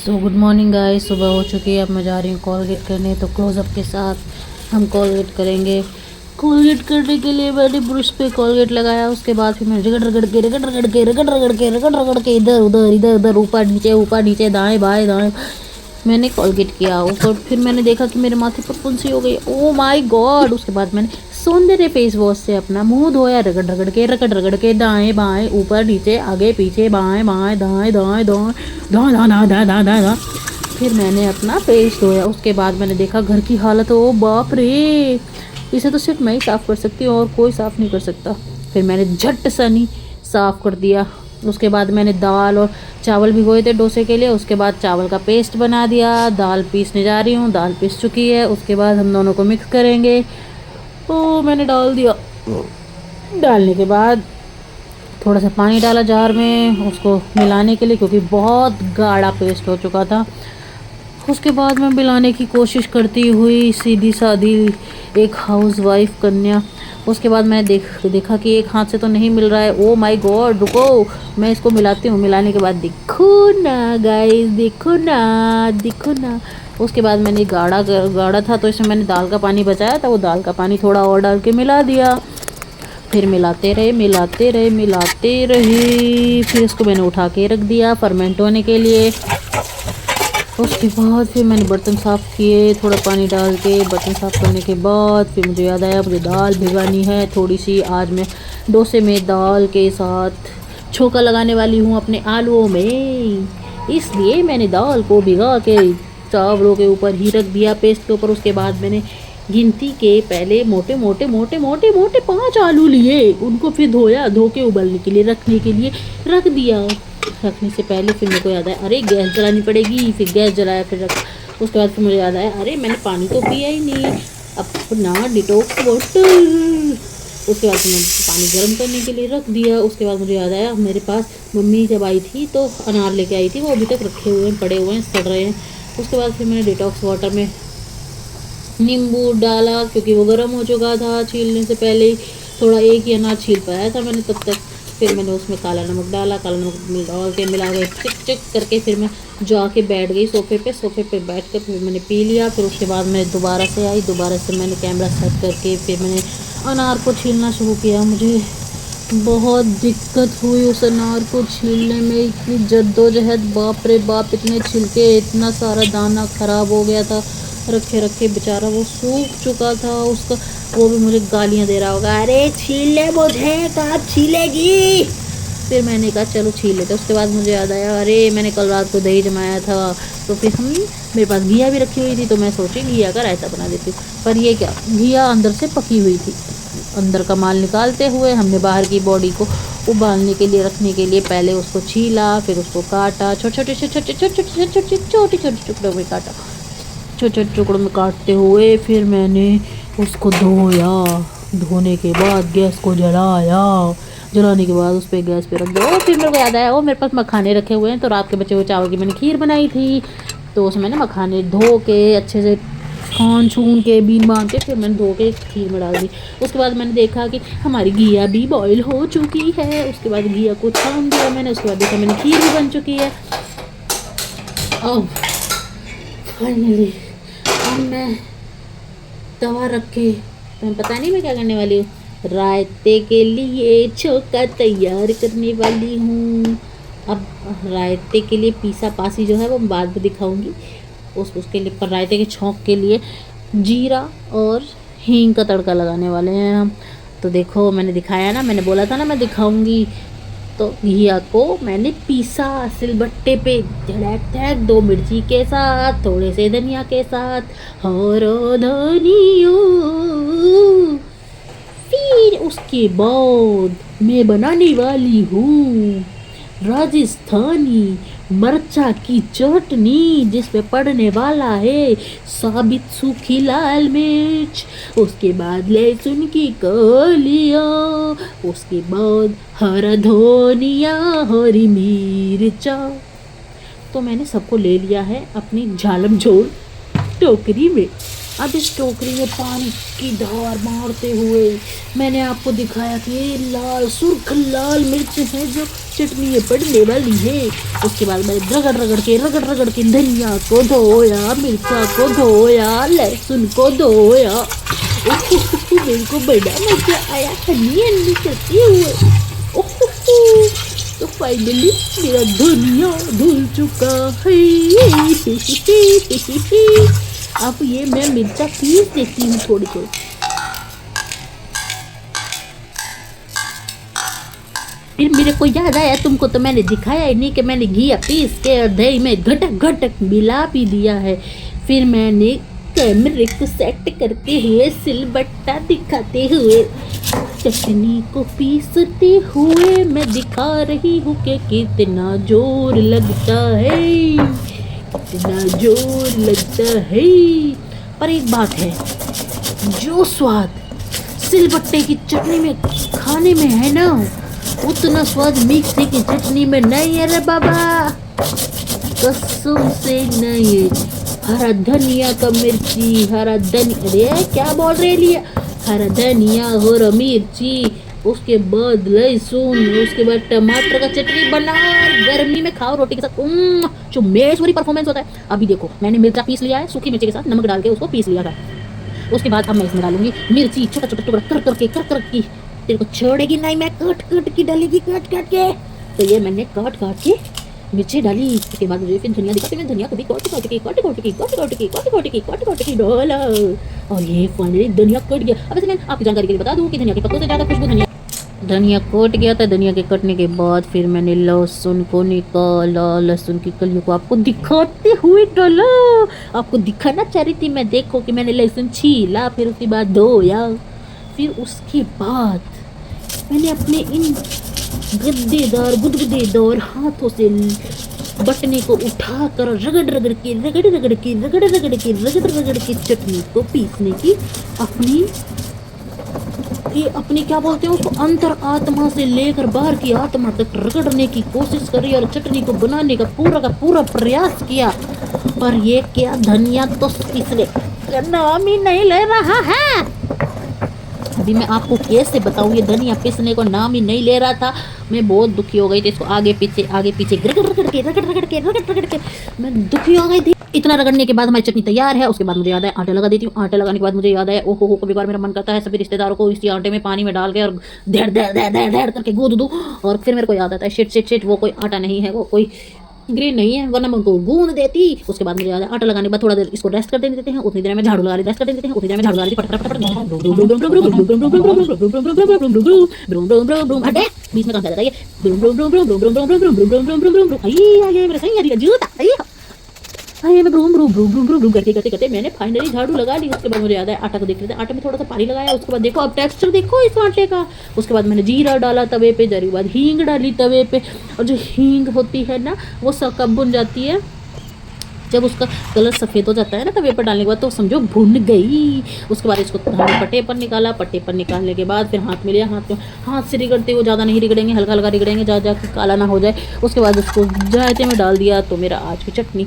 So good morning guys. सुबह हो चुकी है। अब मैं जा रही हूँ कॉलगेट करने। तो क्लोजअप के साथ हम कॉलगेट करेंगे। कॉलगेट करने के लिए मैंने ब्रश पे कॉलगेट लगाया। उसके बाद फिर मैं रगड़ के इधर उधर ऊपर नीचे दाएं बाएं मैंने कॉलगेट किया। ऊपर फिर मैंने देखा कि मेरे माथे पर फुंसी हो गई। Oh my God. उसके बाद मैंने सौंदर्य फेस वॉश से अपना मुंह धोया। रगड़ के दाएं बाएं ऊपर नीचे आगे पीछे बाएं बाएं दाएं दाएं दाएं दाएं दाएं दाएं दाएं दाएं दाएं दाएं। फिर मैंने अपना फेस धोया। उसके बाद मैंने देखा घर की हालत, ओ बाप रे, इसे तो सिर्फ मैं ही साफ़ कर सकती हूँ और कोई साफ़ नहीं कर सकता। फिर मैंने झट सनी साफ़ कर दिया। उसके बाद मैंने दाल और चावल भिगोए थे डोसे के लिए। उसके बाद चावल का पेस्ट बना दिया। दाल पीसने जा रही हूँ। दाल पीस चुकी है। उसके बाद हम दोनों को मिक्स करेंगे। तो मैंने डाल दिया। डालने के बाद थोड़ा सा पानी डाला जार में उसको मिलाने के लिए, क्योंकि बहुत गाढ़ा पेस्ट हो चुका था। उसके बाद मैं मिलाने की कोशिश करती हुई सीधी सादी एक हाउसवाइफ कन्या। उसके बाद मैं देखा कि एक हाथ से तो नहीं मिल रहा है। ओ माय गॉड, रुको, मैं इसको मिलाती हूँ। मिलाने के बाद देखो ना गाइस, देखो ना। उसके बाद मैंने गाढ़ा था तो इसमें मैंने दाल का पानी बचाया था। वो दाल का पानी थोड़ा और डाल के मिला दिया। फिर मिलाते रहे। फिर इसको मैंने उठा के रख दिया फर्मेंट होने के लिए। उसके बाद फिर मैंने बर्तन साफ़ किए थोड़ा पानी डाल के। बर्तन साफ़ करने के बाद फिर मुझे याद आया मुझे दाल भिगानी है थोड़ी सी। आज मैं डोसे में दाल के साथ छोंका लगाने वाली हूँ अपने आलूओं में, इसलिए मैंने दाल को भिगा के चावलों के ऊपर ही रख दिया, पेस्ट के ऊपर। उसके बाद मैंने गिनती के पहले मोटे मोटे 5 आलू लिए। उनको फिर धोया, धो के उबलने के लिए रखने के लिए रख दिया। रखने से पहले फिर मेरे को याद आया अरे गैस जलानी पड़ेगी। फिर गैस जलाया, फिर रखा। उसके बाद फिर मुझे याद आया अरे मैंने पानी तो पिया ही नहीं, अपना डिटॉक्स वाटर। उसके बाद फिर मैंने पानी गर्म करने के लिए रख दिया। उसके बाद मुझे याद आया मेरे पास मम्मी जब आई थी तो अनार लेके आई थी, वो अभी तक रखे हुए हैं, पड़े हुए हैं, सड़ रहे हैं। उसके बाद फिर मैंने डिटॉक्स वाटर में नींबू डाला, क्योंकि वो गर्म हो चुका था छीलने से पहले ही। थोड़ा एक ही अनार छील पाया था मैंने तब तक। फिर मैंने उसमें काला नमक डाला, काला नमक डाल के मिला के चिक करके फिर मैं जाके बैठ गई सोफ़े पे बैठ कर फिर मैंने पी लिया। फिर उसके बाद मैं दोबारा से मैंने कैमरा सेट करके फिर मैंने अनार को छीलना शुरू किया। मुझे बहुत दिक्कत हुई उस अनार को छीलने में, इतनी जद्दोजहद, बाप रे बाप, इतने छिलके, इतना सारा दाना ख़राब हो गया था रखे बेचारा, वो सूख चुका था उसका। वो भी मुझे गालियाँ दे रहा होगा, अरे छील ले मुझे, कहाँ छीलेगी। फिर मैंने कहा चलो छील लेते। उसके बाद मुझे याद आया अरे मैंने कल रात को दही जमाया था, तो फिर मेरे पास घिया भी रखी हुई थी, तो मैं सोची घिया का रायता बना देती हूँ। पर ये क्या, घिया अंदर से पकी हुई थी। अंदर का माल निकालते हुए हमने बाहर की बॉडी को उबालने के लिए रखने के लिए पहले उसको छीला, फिर उसको काटा, छोटे छोटे टुकड़ों में काटा। छोटे टुकड़ों में काटते हुए फिर मैंने उसको धोया। धोने के बाद गैस को जलाने के बाद उस पर गैस पे रख दिया। फिर मेरे को याद आया मेरे पास मखाने रखे हुए हैं, तो रात के बचे हुए चावल की मैंने खीर बनाई थी, तो उसमें मैंने मखाने धो के अच्छे से छून के बीन बांध के फिर मैंने धो के खीर में डाल दी। उसके बाद मैंने देखा कि हमारी घिया भी बॉईल हो चुकी है। उसके बाद घिया को छान दिया मैंने। उसके बाद देखा मैंने खीर भी बन चुकी है। अब फाइनली अब मैं तवा रख के, तुम्हें पता नहीं मैं क्या करने वाली हूँ, रायते के लिए छोंका तैयार करने वाली हूँ। अब रायते के लिए पीसा पासी जो है वो बाद में दिखाऊंगी। उसके लिए पर रायते के छौंक के लिए जीरा और हींग का तड़का लगाने वाले हैं हम। तो देखो मैंने दिखाया ना, मैंने बोला था ना मैं दिखाऊंगी। तो घिया को मैंने पीसा सिलबट्टे पे, धड़क 2 मिर्ची के साथ, थोड़े से धनिया के साथ, और धनिया। फिर उसके बाद मैं बनाने वाली हूँ राजस्थानी मरचा की चटनी, जिसमें पड़ने वाला है साबित सूखी लाल मिर्च, उसके बाद लहसुन की कलियाँ, उसके बाद हरा धनिया, हरी मिर्चा। तो मैंने सबको ले लिया है अपनी झालम झोल टोकरी में। अब इस टोकरी में पानी की धार मारते हुए मैंने आपको दिखाया कि ये लाल सुर्ख लाल मिर्च है जो चटनी में पड़ने वाली है। उसके बाद मैंने रगड़ रगड़ के धनिया को धोया, मिर्चा को धोया, लहसुन को धोया। मेरे को बड़ा मजा आया हनी हनी करते हुए। तो फाइनली मेरा धनिया धुल चुका है। अब ये मैं मिर्चा पीस देती हूँ थोड़ी थोड़ी। फिर मेरे को याद आया, तुमको तो मैंने दिखाया ही नहीं कि मैंने घी पीस के और दही में घटक घटक मिला भी दिया है। फिर मैंने कैमरे को सेट करते हुए सिलबट्टा दिखाते हुए चटनी को पीसते हुए मैं दिखा रही हूँ कि कितना जोर लगता है, कितना जोर लगता है। पर एक बात है, जो स्वाद सिलबट्टे की चटनी में खाने में है ना, उतना स्वाद मिक्सी की चटनी में नहीं है रे बाबा, कसम से नहीं। हरा धनिया का मिर्ची, हरा धनिया, अरे क्या बोल रहे लिए, हरा धनिया और मिर्ची, उसके बाद लहसुन, उसके बाद टमाटर का चटनी बना गर्मी में खाओ रोटी के साथ। जो मेश्वरी परफॉर्मेंस होता है। अभी देखो मैंने मिर्चा पीस लिया है, सूखी मिर्ची के साथ नमक डाल के उसको पीस लिया था। उसके बाद अब मैं इसमें डालूंगी मिर्ची, छोटा छोटा टुकड़ा कर करके तेरे को छोड़ेगी नहीं, मैं काट की डालेगी, काट के। तो ये मैंने काट के मिर्ची डाली। उसके बाद मुझे फिर धनिया दिखा, मैं धनिया को भी काट के डाला और ये फाइनली धनिया कट गया। अब मैं आपकी जानकारी के लिए बता दूं कि धनिया के पत्तों से ज़्यादा खुशबू धनिया कट गया था। धनिया के कटने के बाद फिर मैंने लहसुन को निकाला, लहसुन की कलियों को आपको दिखाते हुए डाला। आपको दिखाना चाह रही थी मैं, देखो कि मैंने लहसुन छीला, फिर उसके बाद धोया, फिर उसके बाद मैंने अपने इन गद्देदार गुदगुदेदार हाथों से बटने को उठाकर रगड़ के चटनी को पीसने की अपनी क्या बोलते हैं उसको, अंतर आत्मा से लेकर बाहर की आत्मा तक रगड़ने की कोशिश करी और चटनी को बनाने का पूरा प्रयास किया। पर ये क्या, धनिया तो किसने नाम ही नहीं ले रहा है। अभी मैं आपको कैसे बताऊं, ये धनिया पीसने को नाम ही नहीं ले रहा था। मैं बहुत दुखी हो गई थी, इसको आगे पीछे रगड़ के मैं दुखी हो गई थी। इतना रगड़ने के बाद हमारी चटनी तैयार है। उसके बाद मुझे याद है आटा लगा देती हूँ। आटा लगाने के बाद मुझे याद है, ओहो कभी बार मेरा मन करता है सभी रिश्तेदारों को इसी आटे में पानी में डाल के और धेड़ करके गूंद दूँ। और फिर मेरे को याद आता है शिट वो कोई आटा नहीं है, वो कोई ग्रीन नहीं है, वरना मैं उनको गूंद देती। उसके बाद मुझे याद है आटा लगाने के बाद थोड़ा देर इसको रेस्ट कर देते हैं। उतनी देर में झाड़ू लगा रही, रेस्ट कर देते हैं। उतनी देर में झाड़ू लगा रही, बीच में काम चल रहा है ये मैं ब्रूम करते मैंने फाइनली झाड़ू लगा ली। उसके बाद मुझे याद है आटा को देख रहे थे, आटे में थोड़ा सा पानी लगाया। उसके बाद देखो अब टेक्सचर देखो इस आटे का। उसके बाद मैंने जीरा डाला तवे पे, जरी बाद हींग डाली तवे पे। और जो हींग होती है ना, वो कब भुन जाती है, जब उसका कलर सफ़ेद हो जाता है ना तवे पर डालने के बाद, तो समझो भुन गई। उसके बाद इसको पट्टे पर निकाला। पट्टे पर निकालने के बाद फिर हाथ में लिया, हाथ से रिगड़ते हुए, ज़्यादा नहीं रिगड़ेंगे, हल्का हल्का रिगड़ेंगे, जा काला ना हो जाए। उसके बाद उसको जायते में डाल दिया। तो मेरा आज की चटनी